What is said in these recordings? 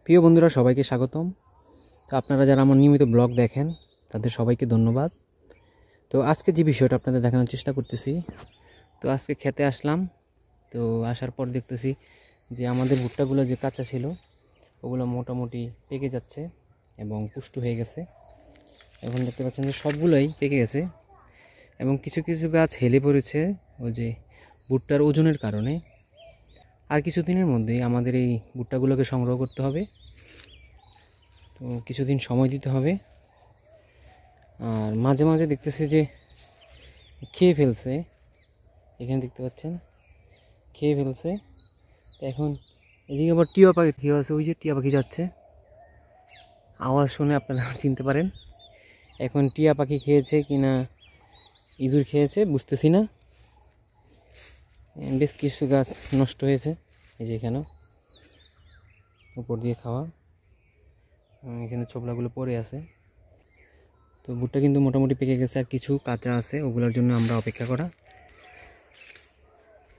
প্রিয় বন্ধুরা, সবাইকে স্বাগতম। তো আপনারা যারা আমার নিয়মিত ব্লগ দেখেন তাদের সবাইকে ধন্যবাদ। তো আজকে যে বিষয়টা আপনাদের দেখানোর চেষ্টা করতেছি, তো আজকে খেতে আসলাম। তো আসার পর দেখতেছি যে আমাদের ভুট্টাগুলো যে কাঁচা ছিল ওগুলো মোটামুটি পেকে যাচ্ছে এবং পুষ্ট হয়ে গেছে। এখন দেখতে পাচ্ছেন যে সবগুলোই পেকে গেছে এবং কিছু কিছু গাছ হেলে পড়েছে ওই যে ভুট্টার ওজনের কারণে। আর কিছুদিনের মধ্যেই আমাদের এই ভুট্টাগুলোকে সংগ্রহ করতে হবে, তো কিছুদিন সময় দিতে হবে। আর মাঝে মাঝে দেখতেছি যে খেয়ে ফেলছে, এখানে দেখতে পাচ্ছেন খেয়ে ফেলছে। এখন এদিকে আবার টিয়া পাখি খেয়ে আছে, ওই যে টিয়া পাখি যাচ্ছে, আওয়াজ শুনে আপনারা চিনতে পারেন। এখন টিয়া পাখি খেয়েছে কিনা ইঁদুর খেয়েছে বুঝতেছি না। বেশ কিছু গাছ নষ্ট হয়েছে, এই যে এখানেও উপর দিয়ে খাওয়া, এখানে ছোবলাগুলো পড়ে আছে। তো ভুট্টা কিন্তু মোটামুটি পেকে গেছে, আর কিছু কাঁচা আছে, ওগুলোর জন্য আমরা অপেক্ষা করা।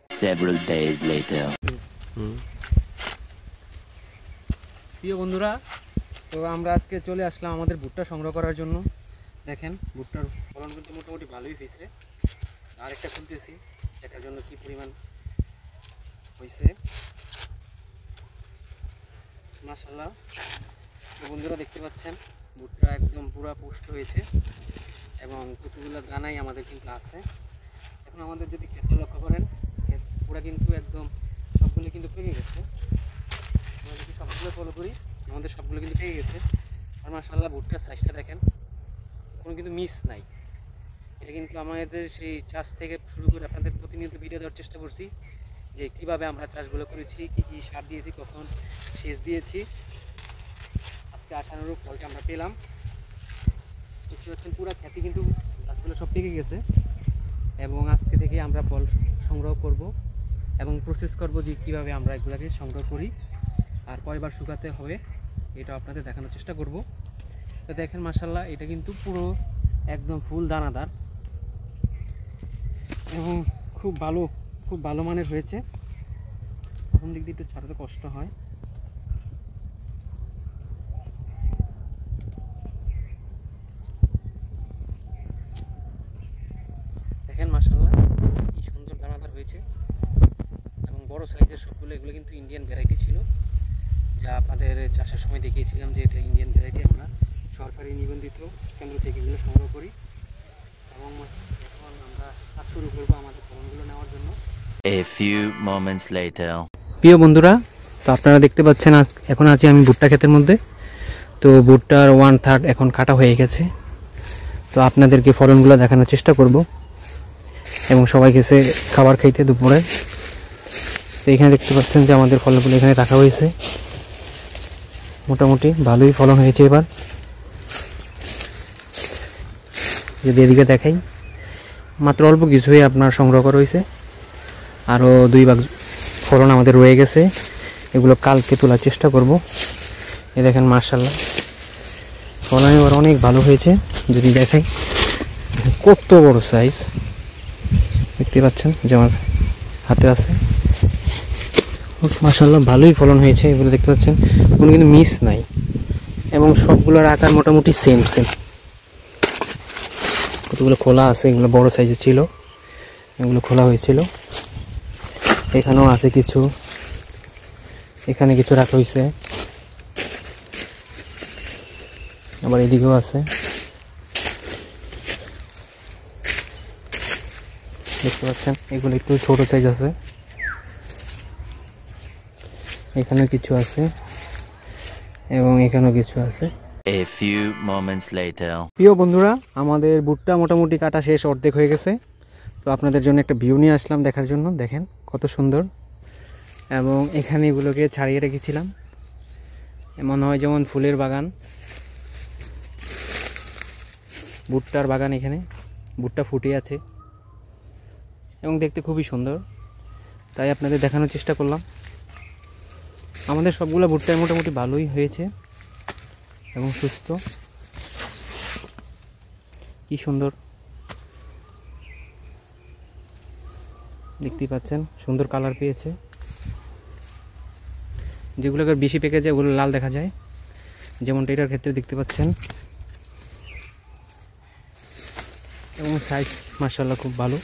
Several days later. প্রিয় বন্ধুরা, তো আমরা আজকে চলে আসলাম আমাদের ভুট্টা সংগ্রহ করার জন্য। দেখেন ভুট্টার ফলন কিন্তু মোটামুটি ভালোই হয়েছে। আরেকটা খুলতেছি দেখার জন্য কি পরিমাণ হয়েছে, মাশাআল্লাহ। তো বন্ধুরা দেখতে পাচ্ছেন ভুট্টা একদম পুরা পুষ্ট হয়েছে এবং কতগুলো দানাই আমাদের কিন্তু আছে। এখন আমাদের যদি ক্ষেতটা লক্ষ্য করেন, ক্ষেত পুরা কিন্তু একদম সবগুলো কিন্তু পেকে গেছে। আমরা যদি সবগুলো ফলো করি আমাদের সবগুলো কিন্তু পেকে গেছে। আর মাশাআল্লাহ ভুট্টার সাইজটা দেখেন, কোনো কিন্তু মিস নাই। এটা কিন্তু আমাদের সেই চাষ থেকে শুরু করে আপনাদের প্রতিনিয়ত ভিডিও দেওয়ার চেষ্টা করছি যে কীভাবে আমরা চাষগুলো করেছি, কী কী সার দিয়েছি, কখন সেচ দিয়েছি। আজকে আশানুরূপ ফলটা আমরা পেলাম। দেখতে পাচ্ছেন পুরো খেতে কিন্তু গাছগুলো সব পেকে গেছে এবং আজকে থেকে আমরা ফল সংগ্রহ করব এবং প্রসেস করব যে কীভাবে আমরা এগুলোকে সংগ্রহ করি আর কয়বার শুকাতে হবে এটা আপনাদের দেখানোর চেষ্টা করব। তো দেখেন মাশাআল্লাহ এটা কিন্তু পুরো একদম ফুল দানাদার এবং খুব ভালো মানের হয়েছে। প্রথম দিক দিয়ে একটু ছাড়াতে কষ্ট হয়। দেখেন মাশাআল্লাহ কি সুন্দর দানাদার হয়েছে এবং বড় সাইজের সবগুলো। এগুলো কিন্তু ইন্ডিয়ান ভ্যারাইটি ছিল, যা আপনাদের চাষের সময় দেখিয়েছিলাম যে এটা ইন্ডিয়ান ভ্যারাইটি। আমরা সরকারি নিবন্ধিত কেন্দ্র থেকে এগুলো সংগ্রহ করি এবং এখন আমরা কাজ শুরু করবো আমাদের ফলনগুলো নেওয়ার জন্য। A few moments later. প্রিয় বন্ধুরা, তো আপনারা দেখতে পাচ্ছেন এখন আছি আমি ভুট্টা ক্ষেতের মধ্যে। তো ভুট্টার 1/3 এখন কাটা হয়ে গেছে। তো আপনাদেরকে ফলনগুলো দেখানোর চেষ্টা করব এবং সবাই গেছে খাবার খাইতে দুপুরে। তো এখানে দেখতে পাচ্ছেন যে আমাদের ফলগুলো এখানে রাখা হয়েছে, মোটামুটি ভালোই ফলন হয়েছে। এবার যদি এদিকে দেখাই, মাত্র অল্প কিছুই আপনার সংগ্রহ করা হয়েছে, আরও 2 ভাগ ফলন আমাদের রয়ে গেছে। এগুলো কালকে তোলার চেষ্টা করব। এ দেখেন মাশাআল্লাহ ফলন এবার অনেক ভালো হয়েছে। যদি দেখাই কত বড় সাইজ, দেখতে পাচ্ছেন যে আমার হাতে আছে। মাশাআল্লাহ ভালোই ফলন হয়েছে। এগুলো দেখতে পাচ্ছেন কোনো কিন্তু মিস নাই এবং সবগুলোর আকার মোটামুটি সেম। কতগুলো খোলা আছে, এগুলো বড় সাইজের ছিল, এগুলো খোলা হয়েছিল। এখানেও আছে কিছু, এখানে কিছু রাখা হয়েছে, আবার এদিকেও আছে। দেখতে পাচ্ছেন এগুলো একটু ছোট সাইজ আছে, এখানেও কিছু আছে এবং এখানেও কিছু আছে। A few moments later. প্রিয় বন্ধুরা, আমাদের ভুট্টা মোটামুটি কাটা শেষ, অর্ধেক হয়ে গেছে। তো আপনাদের জন্য একটা ভিউ নিয়ে আসলাম দেখার জন্য। দেখেন কত সুন্দর, এবং এখানে এগুলোকে ছাড়িয়ে রেখেছিলাম, এমন হয় যেমন ফুলের বাগান, ভুট্টার বাগান। এখানে ভুট্টা ফুটে আছে এবং দেখতে খুবই সুন্দর, তাই আপনাদের দেখানোর চেষ্টা করলাম। আমাদের সবগুলো ভুট্টায় মোটামুটি ভালোই হয়েছে এবং সুস্থ। কি সুন্দর দেখতেই পাচ্ছেন, সুন্দর কালার পেয়েছে। যেগুলোকে বেশি পেকে যায় ওগুলো লাল দেখা যায়, যেমনটা এটার ক্ষেত্রে দেখতে পাচ্ছেন। এবং সাইজ মাশাআল্লাহ খুব ভালো।